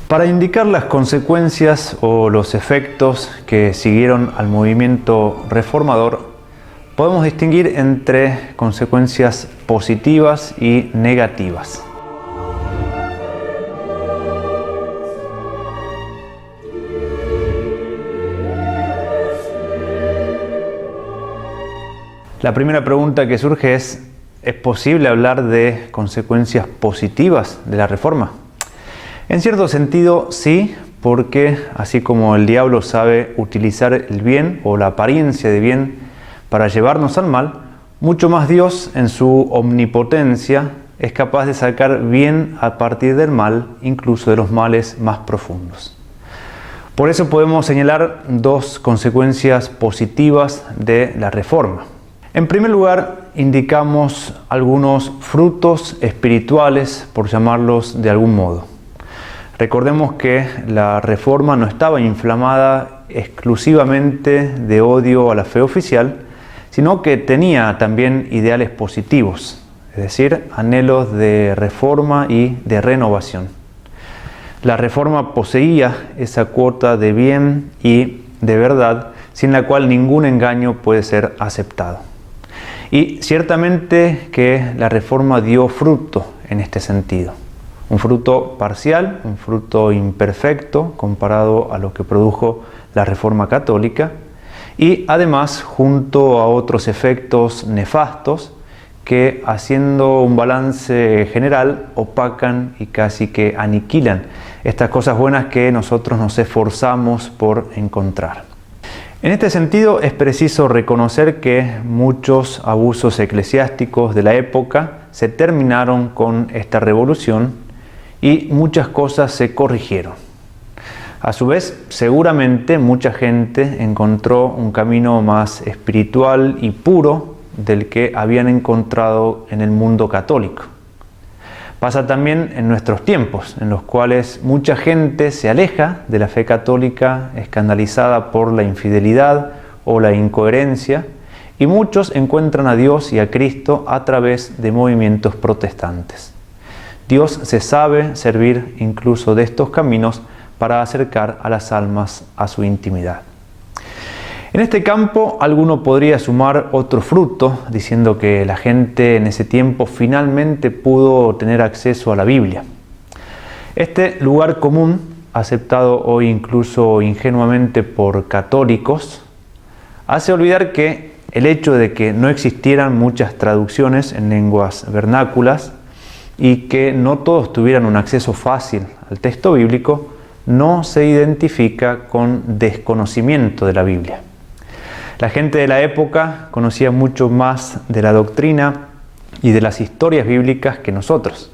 Para indicar las consecuencias o los efectos que siguieron al movimiento reformador, podemos distinguir entre consecuencias positivas y negativas. La primera pregunta que surge ¿es posible hablar de consecuencias positivas de la reforma? En cierto sentido, sí, porque así como el diablo sabe utilizar el bien o la apariencia de bien para llevarnos al mal, mucho más Dios, en su omnipotencia, es capaz de sacar bien a partir del mal, incluso de los males más profundos. Por eso podemos señalar dos consecuencias positivas de la reforma. En primer lugar, indicamos algunos frutos espirituales, por llamarlos de algún modo. Recordemos que la reforma no estaba inflamada exclusivamente de odio a la fe oficial, sino que tenía también ideales positivos, es decir, anhelos de reforma y de renovación. La reforma poseía esa cuota de bien y de verdad, sin la cual ningún engaño puede ser aceptado. Y ciertamente que la reforma dio fruto en este sentido. Un fruto parcial, un fruto imperfecto comparado a lo que produjo la Reforma Católica y además junto a otros efectos nefastos que, haciendo un balance general, opacan y casi que aniquilan estas cosas buenas que nosotros nos esforzamos por encontrar. En este sentido es preciso reconocer que muchos abusos eclesiásticos de la época se terminaron con esta revolución y muchas cosas se corrigieron. A su vez, seguramente mucha gente encontró un camino más espiritual y puro del que habían encontrado en el mundo católico. Pasa también en nuestros tiempos, en los cuales mucha gente se aleja de la fe católica, escandalizada por la infidelidad o la incoherencia, y muchos encuentran a Dios y a Cristo a través de movimientos protestantes. Dios se sabe servir incluso de estos caminos para acercar a las almas a su intimidad. En este campo, alguno podría sumar otro fruto, diciendo que la gente en ese tiempo finalmente pudo tener acceso a la Biblia. Este lugar común, aceptado hoy incluso ingenuamente por católicos, hace olvidar que el hecho de que no existieran muchas traducciones en lenguas vernáculas y que no todos tuvieran un acceso fácil al texto bíblico, no se identifica con desconocimiento de la Biblia. La gente de la época conocía mucho más de la doctrina y de las historias bíblicas que nosotros.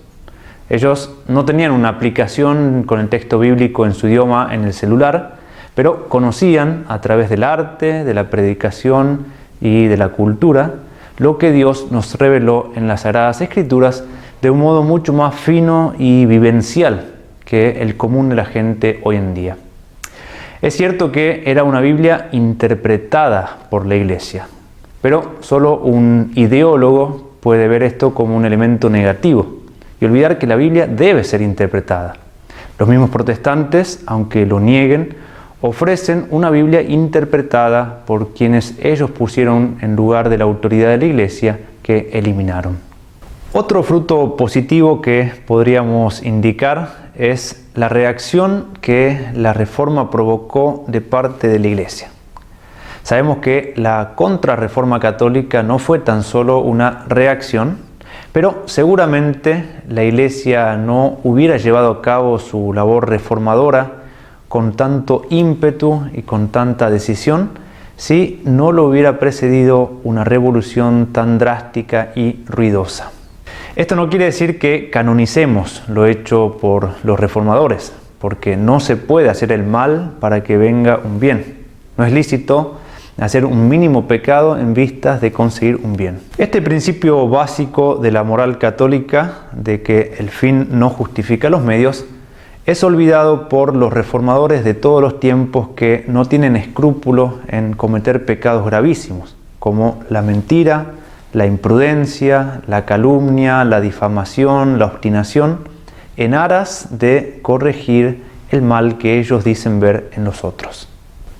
Ellos no tenían una aplicación con el texto bíblico en su idioma en el celular, pero conocían a través del arte, de la predicación y de la cultura lo que Dios nos reveló en las Sagradas Escrituras de un modo mucho más fino y vivencial que el común de la gente hoy en día. Es cierto que era una Biblia interpretada por la Iglesia, pero solo un ideólogo puede ver esto como un elemento negativo y olvidar que la Biblia debe ser interpretada. Los mismos protestantes, aunque lo nieguen, ofrecen una Biblia interpretada por quienes ellos pusieron en lugar de la autoridad de la Iglesia que eliminaron. Otro fruto positivo que podríamos indicar es la reacción que la reforma provocó de parte de la Iglesia. Sabemos que la contrarreforma católica no fue tan solo una reacción, pero seguramente la Iglesia no hubiera llevado a cabo su labor reformadora con tanto ímpetu y con tanta decisión si no lo hubiera precedido una revolución tan drástica y ruidosa. Esto no quiere decir que canonicemos lo hecho por los reformadores, porque no se puede hacer el mal para que venga un bien. No es lícito hacer un mínimo pecado en vistas de conseguir un bien. Este principio básico de la moral católica, de que el fin no justifica los medios, es olvidado por los reformadores de todos los tiempos que no tienen escrúpulos en cometer pecados gravísimos, como la mentira, la imprudencia, la calumnia, la difamación, la obstinación, en aras de corregir el mal que ellos dicen ver en los otros.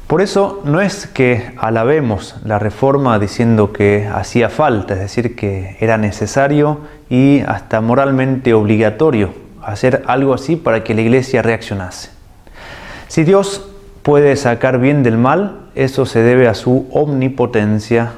Por eso no es que alabemos la reforma diciendo que hacía falta, es decir, que era necesario y hasta moralmente obligatorio hacer algo así para que la iglesia reaccionase. Si Dios puede sacar bien del mal, eso se debe a su omnipotencia,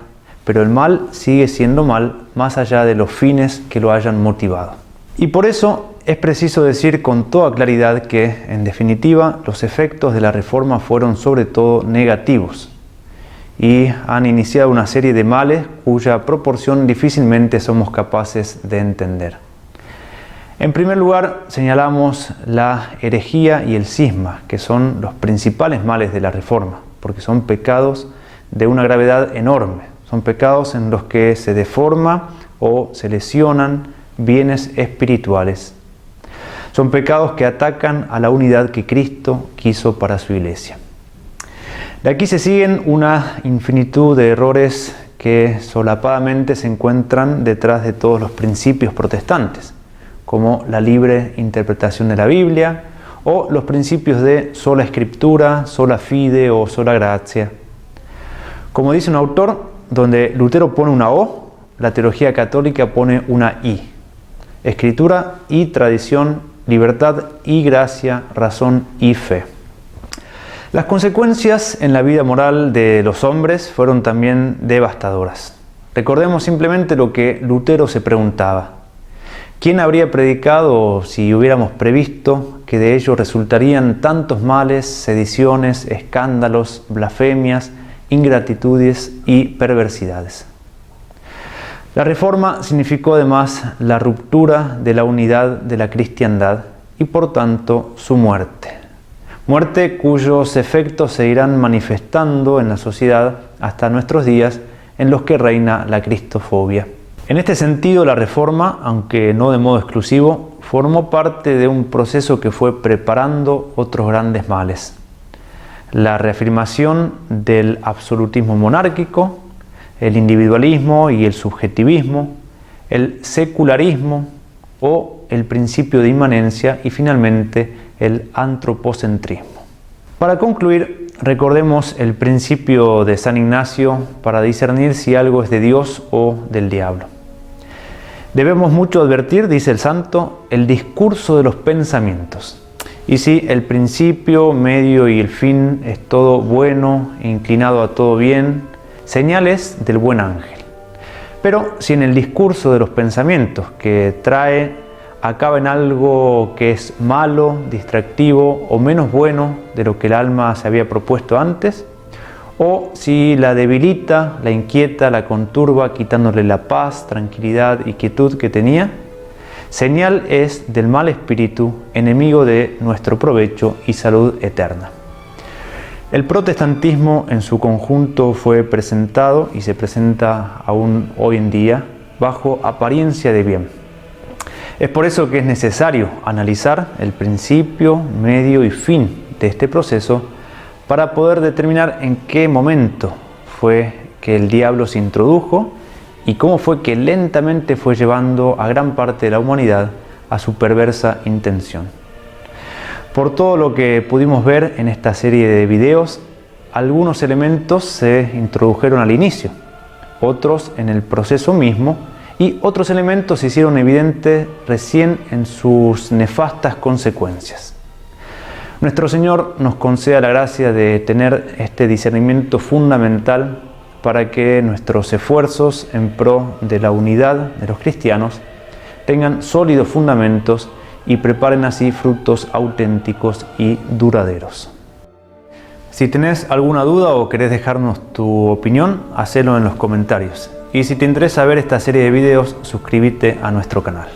pero el mal sigue siendo mal más allá de los fines que lo hayan motivado. Y por eso es preciso decir con toda claridad que, en definitiva, los efectos de la reforma fueron sobre todo negativos y han iniciado una serie de males cuya proporción difícilmente somos capaces de entender. En primer lugar, señalamos la herejía y el cisma, que son los principales males de la reforma, porque son pecados de una gravedad enorme. Son pecados en los que se deforma o se lesionan bienes espirituales. Son pecados que atacan a la unidad que Cristo quiso para su iglesia. De aquí se siguen una infinitud de errores que solapadamente se encuentran detrás de todos los principios protestantes, como la libre interpretación de la Biblia o los principios de sola escritura, sola fide o sola gratia. Como dice un autor, donde Lutero pone una O, la teología católica pone una I. Escritura y tradición, libertad y gracia, razón y fe. Las consecuencias en la vida moral de los hombres fueron también devastadoras. Recordemos simplemente lo que Lutero se preguntaba. ¿Quién habría predicado si hubiéramos previsto que de ello resultarían tantos males, sediciones, escándalos, blasfemias, ingratitudes y perversidades? La reforma significó además la ruptura de la unidad de la cristiandad y por tanto su muerte. Muerte cuyos efectos se irán manifestando en la sociedad hasta nuestros días en los que reina la cristofobia. En este sentido, la reforma, aunque no de modo exclusivo, formó parte de un proceso que fue preparando otros grandes males. La reafirmación del absolutismo monárquico, el individualismo y el subjetivismo, el secularismo o el principio de inmanencia y finalmente el antropocentrismo. Para concluir, recordemos el principio de San Ignacio para discernir si algo es de Dios o del diablo. Debemos mucho advertir, dice el santo, el discurso de los pensamientos. Y si el principio, medio y el fin es todo bueno, inclinado a todo bien, señales del buen ángel. Pero si en el discurso de los pensamientos que trae acaba en algo que es malo, distractivo o menos bueno de lo que el alma se había propuesto antes, o si la debilita, la inquieta, la conturba, quitándole la paz, tranquilidad y quietud que tenía, señal es del mal espíritu, enemigo de nuestro provecho y salud eterna. El protestantismo en su conjunto fue presentado y se presenta aún hoy en día bajo apariencia de bien. Es por eso que es necesario analizar el principio, medio y fin de este proceso para poder determinar en qué momento fue que el diablo se introdujo y cómo fue que lentamente fue llevando a gran parte de la humanidad a su perversa intención. Por todo lo que pudimos ver en esta serie de videos, algunos elementos se introdujeron al inicio, otros en el proceso mismo y otros elementos se hicieron evidentes recién en sus nefastas consecuencias. Nuestro Señor nos conceda la gracia de tener este discernimiento fundamental para que nuestros esfuerzos en pro de la unidad de los cristianos tengan sólidos fundamentos y preparen así frutos auténticos y duraderos. Si tenés alguna duda o querés dejarnos tu opinión, hacelo en los comentarios. Y si te interesa ver esta serie de videos, suscríbete a nuestro canal.